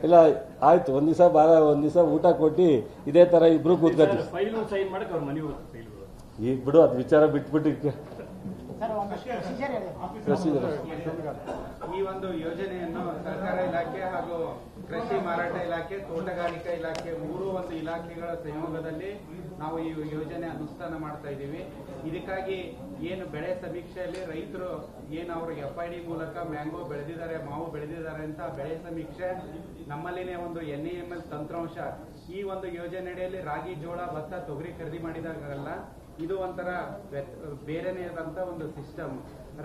ಇಲ್ಲ ಆಯ್ತು, ಒಂದ್ ದಿವಸ ಊಟ ಕೊಟ್ಟು ಇದೇ ತರ ಇಬ್ರು ಕೂತ್ಕೊತೀವಿ. ಈಗ ಬಿಡು, ಅದು ವಿಚಾರ ಬಿಟ್ಬಿಟ್ಟು ಈ ಒಂದು ಯೋಜನೆಯನ್ನು ಸರ್ಕಾರ ಇಲಾಖೆ ಹಾಗೂ ಕೃಷಿ ಮಾರಾಟ ಇಲಾಖೆ, ತೋಟಗಾರಿಕಾ ಇಲಾಖೆ ಮೂರು ಒಂದು ಇಲಾಖೆಗಳ ಸಂಯೋಗದಲ್ಲಿ ನಾವು ಈ ಯೋಜನೆ ಅನುಷ್ಠಾನ ಮಾಡ್ತಾ ಇದ್ದೀವಿ. ಇದಕ್ಕಾಗಿ ಏನು ಬೆಳೆ ಸಮೀಕ್ಷೆಯಲ್ಲಿ ರೈತರು ಏನು ಅವರು FID ಮೂಲಕ ಮ್ಯಾಂಗೋ ಬೆಳೆದಿದ್ದಾರೆ, ಮಾವು ಬೆಳೆದಿದ್ದಾರೆ ಅಂತ ಬೆಳೆ ಸಮೀಕ್ಷೆ, ನಮ್ಮಲ್ಲಿನೇ ಒಂದು NAML ತಂತ್ರಾಂಶ, ಈ ಒಂದು ಯೋಜನೆಯಲ್ಲಿ ರಾಗಿ, ಜೋಳ, ಭತ್ತ, ತೊಗರಿ ಖರೀದಿ ಮಾಡಿದಾಗಲ್ಲ ಇದು ಒಂಥರ ಬೇರೆನೇ ಆದಂತ ಒಂದು ಸಿಸ್ಟಮ್.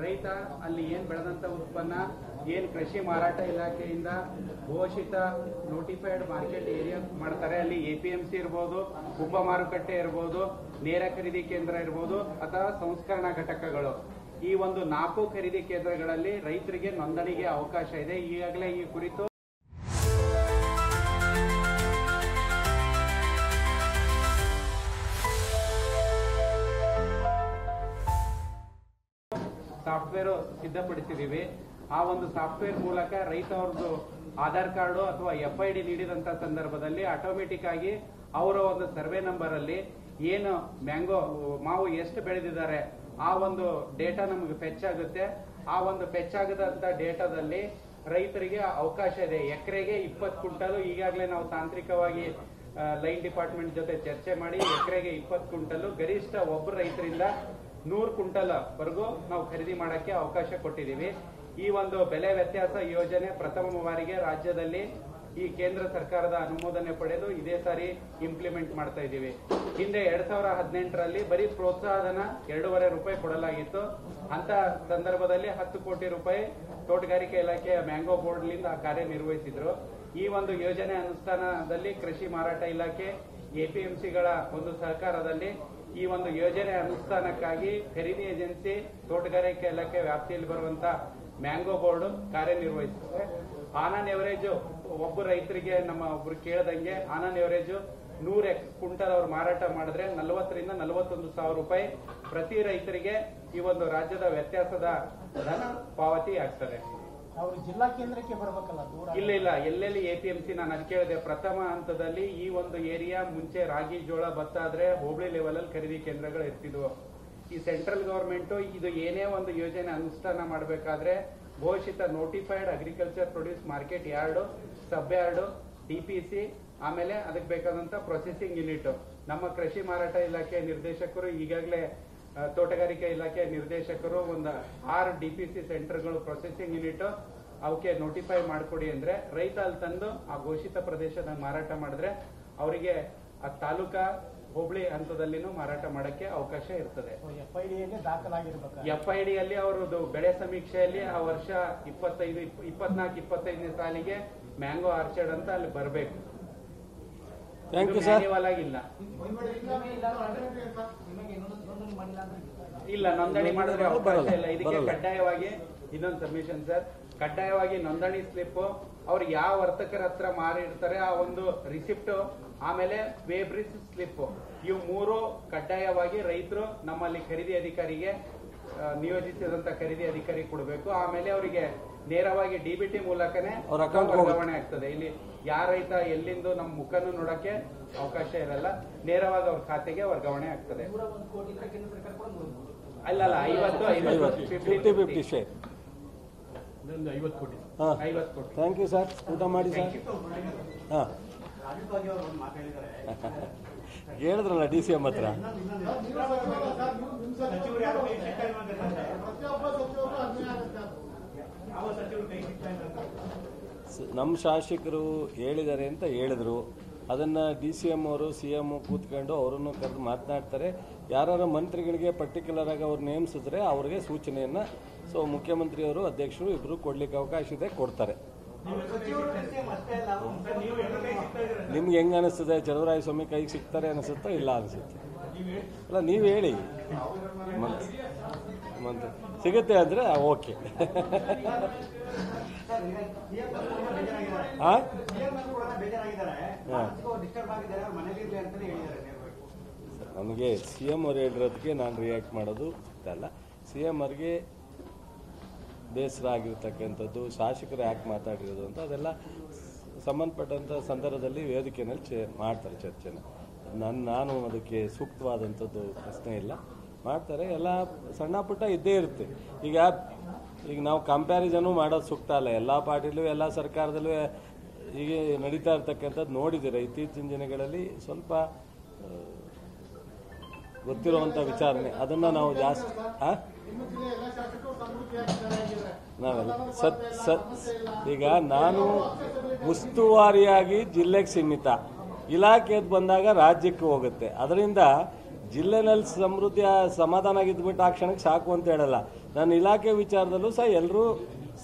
ರೈತ ಅಲ್ಲಿ ಏನ್ ಬೆಳೆದಂತ ಉತ್ಪನ್ನ ಏನ್ ಕೃಷಿ ಮಾರಾಟ ಇಲಾಖೆಯಿಂದ ಘೋಷಿತ ನೋಟಿಫೈಡ್ ಮಾರ್ಕೆಟ್ ಏರಿಯಾ ಮಾಡ್ತಾರೆ, ಅಲ್ಲಿ APMC ಇರ್ಬೋದು, ಉಪ ಮಾರುಕಟ್ಟೆ ಇರ್ಬೋದು, ನೇರ ಖರೀದಿ ಕೇಂದ್ರ ಇರ್ಬೋದು ಅಥವಾ ಸಂಸ್ಕರಣಾ ಘಟಕಗಳು, ಈ ಒಂದು 4 ಖರೀದಿ ಕೇಂದ್ರಗಳಲ್ಲಿ ರೈತರಿಗೆ ನೋಂದಣಿಗೆ ಅವಕಾಶ ಇದೆ. ಈಗಾಗಲೇ ಈ ಕುರಿತು ಸಾಫ್ಟ್ವೇರ್ ಸಿದ್ಧಪಡಿಸಿದೀವಿ. ಆ ಒಂದು ಸಾಫ್ಟ್ವೇರ್ ಮೂಲಕ ರೈತ ಅವ್ರದ್ದು ಆಧಾರ್ ಕಾರ್ಡು ಅಥವಾ FID ನೀಡಿದಂತ ಸಂದರ್ಭದಲ್ಲಿ ಆಟೋಮೆಟಿಕ್ ಆಗಿ ಅವರ ಒಂದು ಸರ್ವೆ ನಂಬರ್ ಅಲ್ಲಿ ಏನು ಮ್ಯಾಂಗೋ ಮಾವು ಎಷ್ಟು ಬೆಳೆದಿದ್ದಾರೆ ಆ ಒಂದು ಡೇಟಾ ನಮಗೆ ಫೆಚ್ ಆಗುತ್ತೆ. ಆ ಒಂದು ಫೆಚ್ ಆಗದಂತ ಡೇಟಾದಲ್ಲಿ ರೈತರಿಗೆ ಅವಕಾಶ ಇದೆ. ಎಕರೆಗೆ 20 ಕ್ವಿಂಟಲ್, ಈಗಾಗಲೇ ನಾವು ತಾಂತ್ರಿಕವಾಗಿ ಲೈನ್ ಡಿಪಾರ್ಟ್ಮೆಂಟ್ ಜೊತೆ ಚರ್ಚೆ ಮಾಡಿ ಎಕರೆಗೆ 20 ಕ್ವಿಂಟಲ್, ಗರಿಷ್ಠ ಒಬ್ಬರು ರೈತರಿಂದ 100 ಕ್ವಿಂಟಲ್ ವರೆಗೂ ನಾವು ಖರೀದಿ ಮಾಡಕ್ಕೆ ಅವಕಾಶ ಕೊಟ್ಟಿದ್ದೀವಿ. ಈ ಒಂದು ಬೆಲೆ ವ್ಯತ್ಯಾಸ ಯೋಜನೆ ಪ್ರಥಮ ಬಾರಿಗೆ ರಾಜ್ಯದಲ್ಲಿ ಈ ಕೇಂದ್ರ ಸರ್ಕಾರದ ಅನುಮೋದನೆ ಪಡೆದು ಇದೇ ಸಾರಿ ಇಂಪ್ಲಿಮೆಂಟ್ ಮಾಡ್ತಾ ಇದ್ದೀವಿ. ಹಿಂದೆ 2018ರಲ್ಲಿ ಬರೀ ಪ್ರೋತ್ಸಾಹಧನ 2.5 ರೂಪಾಯಿ ಕೊಡಲಾಗಿತ್ತು. ಅಂತ ಸಂದರ್ಭದಲ್ಲಿ 10 ಕೋಟಿ ರೂಪಾಯಿ ತೋಟಗಾರಿಕೆ ಇಲಾಖೆಯ ಮ್ಯಾಂಗೋ ಬೋರ್ಡ್ನಿಂದ ಕಾರ್ಯನಿರ್ವಹಿಸಿದ್ರು. ಈ ಒಂದು ಯೋಜನೆ ಅನುಷ್ಠಾನದಲ್ಲಿ ಕೃಷಿ ಮಾರಾಟ ಇಲಾಖೆ, APMCಗಳ ಒಂದು ಸಹಕಾರದಲ್ಲಿ ಈ ಒಂದು ಯೋಜನೆ ಅನುಷ್ಠಾನಕ್ಕಾಗಿ ಖರೀದಿ ಏಜೆನ್ಸಿ, ತೋಟಗಾರಿಕೆ ಇಲಾಖೆ ವ್ಯಾಪ್ತಿಯಲ್ಲಿ ಬರುವಂತ ಮ್ಯಾಂಗೋ ಬೋರ್ಡ್ ಕಾರ್ಯನಿರ್ವಹಿಸುತ್ತೆ. ಆನ್ ಎವರೇಜ್ ಒಬ್ಬ ರೈತರಿಗೆ ನಮ್ಮ ಒಬ್ರು ಕೇಳದಂಗೆ ಆನ್ ಎವರೇಜ್ 100 ಕ್ವಿಂಟಲ್ ಅವರು ಮಾರಾಟ ಮಾಡಿದ್ರೆ 40ರಿಂದ 41 ಸಾವಿರ ರೂಪಾಯಿ ಪ್ರತಿ ರೈತರಿಗೆ ಈ ಒಂದು ರಾಜ್ಯದ ವ್ಯತ್ಯಾಸದ ಧನ ಪಾವತಿ ಆಗ್ತದೆ. ಅವರು ಜಿಲ್ಲಾ ಕೇಂದ್ರಕ್ಕೆ ಬರಬೇಕಲ್ಲ? ಇಲ್ಲ, ಎಲ್ಲೆಲ್ಲಿ APMC ನಾನು ಅದು ಕೇಳಿದೆ. ಪ್ರಥಮ ಹಂತದಲ್ಲಿ ಈ ಒಂದು ಏರಿಯಾ ಮುಂಚೆ ರಾಗಿ, ಜೋಳ, ಭತ್ತ ಆದ್ರೆ ಹೋಬಳಿ ಲೆವೆಲ್ ಅಲ್ಲಿ ಖರೀದಿ ಕೇಂದ್ರಗಳು ಇರ್ತಿದ್ವು. ಈ ಸೆಂಟ್ರಲ್ ಗವರ್ಮೆಂಟ್ ಇದು ಏನೇ ಒಂದು ಯೋಜನೆ ಅನುಷ್ಠಾನ ಮಾಡಬೇಕಾದ್ರೆ ಘೋಷಿತ notified agriculture produce market yard, sub yard, DPC, ಆಮೇಲೆ ಅದಕ್ಕೆ ಬೇಕಾದಂತ ಪ್ರೊಸೆಸಿಂಗ್ ಯೂನಿಟ್, ನಮ್ಮ ಕೃಷಿ ಮಾರಾಟ ಇಲಾಖೆ ನಿರ್ದೇಶಕರು ಈಗಾಗಲೇ ತೋಟಗಾರಿಕೆ ಇಲಾಖೆ ನಿರ್ದೇಶಕರು ಒಂದು 6 DPC ಸೆಂಟರ್ಗಳು ಪ್ರೊಸೆಸಿಂಗ್ ಯೂನಿಟ್ ಅವಕ್ಕೆ ನೋಟಿಫೈ ಮಾಡಿಕೊಡಿ ಅಂದ್ರೆ ರೈತ ಅಲ್ಲಿ ತಂದು ಆ ಘೋಷಿತ ಪ್ರದೇಶದ ಮಾರಾಟ ಮಾಡಿದ್ರೆ ಅವರಿಗೆ ಆ ತಾಲೂಕಾ ಹೋಬಳಿ ಹಂತದಲ್ಲಿನೂ ಮಾರಾಟ ಮಾಡಕ್ಕೆ ಅವಕಾಶ ಇರ್ತದೆ. FID ಅಲ್ಲಿ ಅವರದ್ದು ಬೆಳೆ ಸಮೀಕ್ಷೆಯಲ್ಲಿ ಆ ವರ್ಷ 24-25ನೇ ಸಾಲಿಗೆ ಮ್ಯಾಂಗೋ ಆರ್ಚರ್ಡ್ ಅಂತ ಅಲ್ಲಿ ಬರಬೇಕು. ಇಲ್ಲ, ನೋಂದಣಿ ಮಾಡಿದ್ರೆ ಅವಕಾಶ ಇಲ್ಲ. ಇದಕ್ಕೆ ಕಡ್ಡಾಯವಾಗಿ ಇನ್ನೊಂದು ಸಬ್ಮಿಷನ್ ಸರ್, ಕಡ್ಡಾಯವಾಗಿ ನೋಂದಣಿ ಸ್ಲಿಪ್ ಅವ್ರು ಯಾವ ವರ್ತಕರ ಹತ್ರ ಮಾರಿರ್ತಾರೆ ಆ ಒಂದು ರಿಸಿಪ್ಟ್, ಆಮೇಲೆ ವೇಬ್ರಿಸ್ ಸ್ಲಿಪ್, ಇವು 3 ಕಡ್ಡಾಯವಾಗಿ ರೈತರು ನಮ್ಮಲ್ಲಿ ಖರೀದಿ ಅಧಿಕಾರಿಗೆ ನಿಯೋಜಿಸಿದಂತ ಖರೀದಿ ಅಧಿಕಾರಿ ಕೊಡಬೇಕು. ಆಮೇಲೆ ಅವರಿಗೆ ನೇರವಾಗಿ DBT ಮೂಲಕನೇ ವರ್ಗಾವಣೆ ಆಗ್ತದೆ. ಇಲ್ಲಿ ಯಾರ ರೈತ ಎಲ್ಲಿಂದ ನಮ್ಮ ಮುಖನೂ ನೋಡಕ್ಕೆ ಅವಕಾಶ ಇರಲ್ಲ, ನೇರವಾಗಿ ಅವ್ರ ಖಾತೆಗೆ ವರ್ಗಾವಣೆ ಆಗ್ತದೆ. ಅಲ್ಲ 50-50 ಶೇರ್ 50 ಕೋಟಿ. Thank you sir. ಊಟ ಮಾಡಿ ಸರ್. ಹೇಳಿದ್ರಲ್ಲ DCM ಹತ್ರ. ನಮ್ಮ ಶಾಸಕರು ಹೇಳಿದ್ದಾರೆ ಅಂತ ಹೇಳಿದ್ರು. ಅದನ್ನು DCM ಅವರು CM ಕೂತ್ಕೊಂಡು ಅವರನ್ನು ಕರೆದು ಮಾತನಾಡ್ತಾರೆ. ಯಾರು ಮಂತ್ರಿಗಳಿಗೆ ಪರ್ಟಿಕ್ಯುಲರ್ ಆಗಿ ಅವ್ರು ನೇಮಿಸಿದ್ರೆ ಅವ್ರಿಗೆ ಸೂಚನೆಯನ್ನು ಮುಖ್ಯಮಂತ್ರಿಯವರು, ಅಧ್ಯಕ್ಷರು ಇಬ್ಬರು ಕೊಡ್ಲಿಕ್ಕೆ ಅವಕಾಶ ಇದೆ, ಕೊಡ್ತಾರೆ. ನಿಮ್ಗೆ ಹೆಂಗ ಅನಿಸ್ತದೆ? ಚಲುವರಾಯ ಸ್ವಾಮಿ ಕೈಗೆ ಸಿಗ್ತಾರೆ ಅನಿಸುತ್ತಾ? ಇಲ್ಲ ಅನಿಸುತ್ತೆ? ಅಲ್ಲ, ನೀವು ಹೇಳಿ. ಸಿಗುತ್ತೆ ಅಂದ್ರೆ ಓಕೆ. ನಮಗೆ CM ಅವ್ರು ಹೇಳಿರೋದಕ್ಕೆ ನಾನು ರಿಯಾಕ್ಟ್ ಮಾಡೋದು ಅಲ್ಲ. CM ಅವ್ರಿಗೆ ಬೇಸರ ಆಗಿರ್ತಕ್ಕಂಥದ್ದು, ಶಾಸಕರು ಯಾಕೆ ಮಾತಾಡಿರೋದು ಅಂತ ಅದೆಲ್ಲ ಸಂಬಂಧಪಟ್ಟಂಥ ಸಂದರ್ಭದಲ್ಲಿ ವೇದಿಕೆಯಲ್ಲಿ ಮಾಡ್ತಾರೆ ಚರ್ಚೆನ. ನಾನು ಅದಕ್ಕೆ ಸೂಕ್ತವಾದಂಥದ್ದು ಪ್ರಶ್ನೆ ಇಲ್ಲ, ಮಾಡ್ತಾರೆ. ಎಲ್ಲ ಸಣ್ಣ ಪುಟ್ಟ ಇದ್ದೇ ಇರುತ್ತೆ. ಈಗ ನಾವು ಕಂಪ್ಯಾರಿಸನು ಮಾಡೋದು ಸೂಕ್ತ ಅಲ್ಲ. ಎಲ್ಲ ಪಾರ್ಟಿಲೂ ಎಲ್ಲ ಸರ್ಕಾರದಲ್ಲೂ ಹೀಗೆ ನಡೀತಾ ಇರ್ತಕ್ಕಂಥದ್ದು ನೋಡಿದ್ದೀರ ಇತ್ತೀಚಿನ ದಿನಗಳಲ್ಲಿ. ಸ್ವಲ್ಪ ಗೊತ್ತಿರುವಂಥ ವಿಚಾರಣೆ ಅದನ್ನು ನಾವು ಜಾಸ್ತಿ ನಾವೆಲ್ಲ ಈಗ ನಾನು ಉಸ್ತುವಾರಿಯಾಗಿ ಜಿಲ್ಲೆಗೆ ಸೀಮಿತ, ಇಲಾಖೆದು ಬಂದಾಗ ರಾಜ್ಯಕ್ಕೆ ಹೋಗುತ್ತೆ. ಅದರಿಂದ ಜಿಲ್ಲೆನಲ್ಲಿ ಸಮೃದ್ಧಿ ಸಮಾಧಾನ ಆಗಿದ್ಬಿಟ್ಟು ಆ ಕ್ಷಣಕ್ಕೆ ಸಾಕು ಅಂತ ಹೇಳಲ್ಲ. ನಾನು ಇಲಾಖೆ ವಿಚಾರದಲ್ಲೂ ಸಹ ಎಲ್ಲರೂ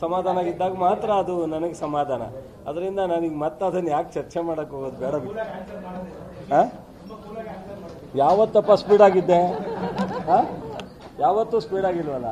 ಸಮಾಧಾನ ಆಗಿದ್ದಾಗ ಮಾತ್ರ ಅದು ನನಗೆ ಸಮಾಧಾನ. ಅದರಿಂದ ನನಗೆ ಮತ್ತೆ ಅದನ್ನು ಯಾಕೆ ಚರ್ಚೆ ಮಾಡಕ್ಕೆ ಹೋಗೋದು ಬೇಡ. ಯಾವತ್ತಪ್ಪ ಸ್ಪೀಡ್ ಆಗಿದ್ದೆ? ಯಾವತ್ತೂ ಸ್ಪೀಡ್ ಆಗಿಲ್ವಲ್ಲ.